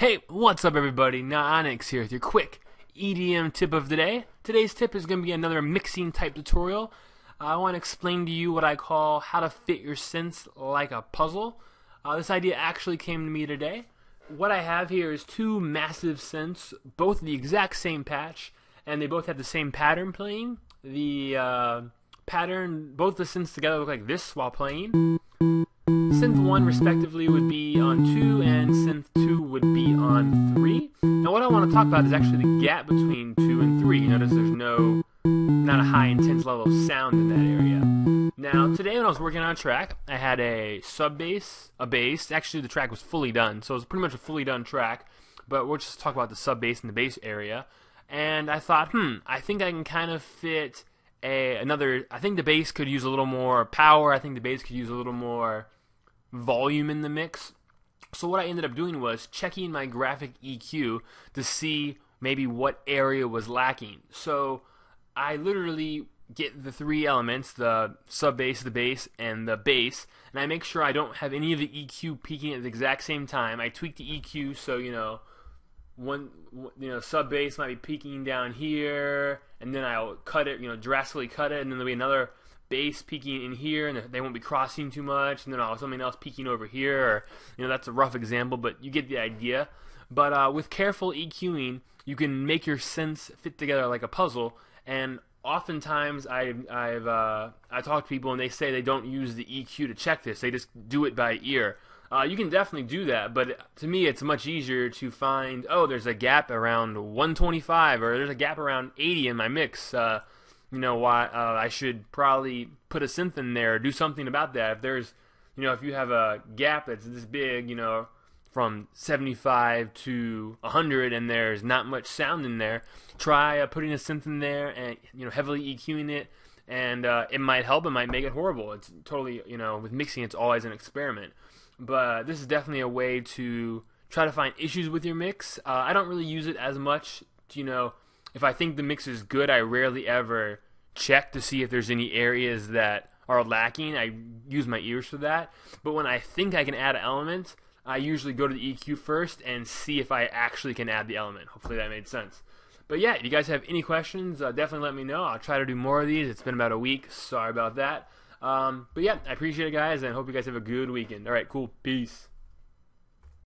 Hey, what's up everybody? Onyx here with your quick EDM tip of the day. Today's tip is going to be another mixing type tutorial. I want to explain to you what I call how to fit your synths like a puzzle. This idea actually came to me today. What I have here is two massive synths, both the exact same patch, and they both have the same pattern playing. The pattern, both the synths together look like this while playing. Synth 1 respectively would be on 2 and synth 2 would be on 3. Now what I want to talk about is actually the gap between 2 and 3. You notice there's not a high intense level of sound in that area. Now today when I was working on a track, I had a sub bass, a bass. Actually the track was fully done, so it was pretty much a fully done track, but we'll just talk about the sub bass and the bass area. And I thought, I think I can kind of fit I think the bass could use a little more power. I think the bass could use a little more volume in the mix. So what I ended up doing was checking my graphic EQ to see maybe what area was lacking. So I literally get the three elements, the sub bass, the bass, and the bass, and I make sure I don't have any of the EQ peaking at the exact same time. I tweak the EQ so sub bass might be peaking down here, and then I'll cut it, drastically cut it, and then there'll be another bass peaking in here, and they won't be crossing too much, and then I'll have something else peaking over here, or that's a rough example, but you get the idea. But with careful EQing, you can make your synths fit together like a puzzle. And oftentimes I talk to people and they say they don't use the EQ to check this, they just do it by ear. You can definitely do that, but to me it's much easier to find, there's a gap around 125, or there's a gap around 80 in my mix. I should probably put a synth in there or do something about that. If there's, if you have a gap that's this big, from 75 to 100 and there's not much sound in there, try putting a synth in there and, heavily EQing it, and it might help, it might make it horrible. It's totally, with mixing it's always an experiment. But this is definitely a way to try to find issues with your mix. I don't really use it as much, if I think the mix is good, I rarely ever check to see if there's any areas that are lacking. I use my ears for that. But when I think I can add an element, I usually go to the EQ first and see if I actually can add the element. Hopefully that made sense. But yeah, if you guys have any questions, definitely let me know. I'll try to do more of these. It's been about a week. Sorry about that. But yeah, I appreciate it, guys, and hope you guys have a good weekend. All right, cool. Peace.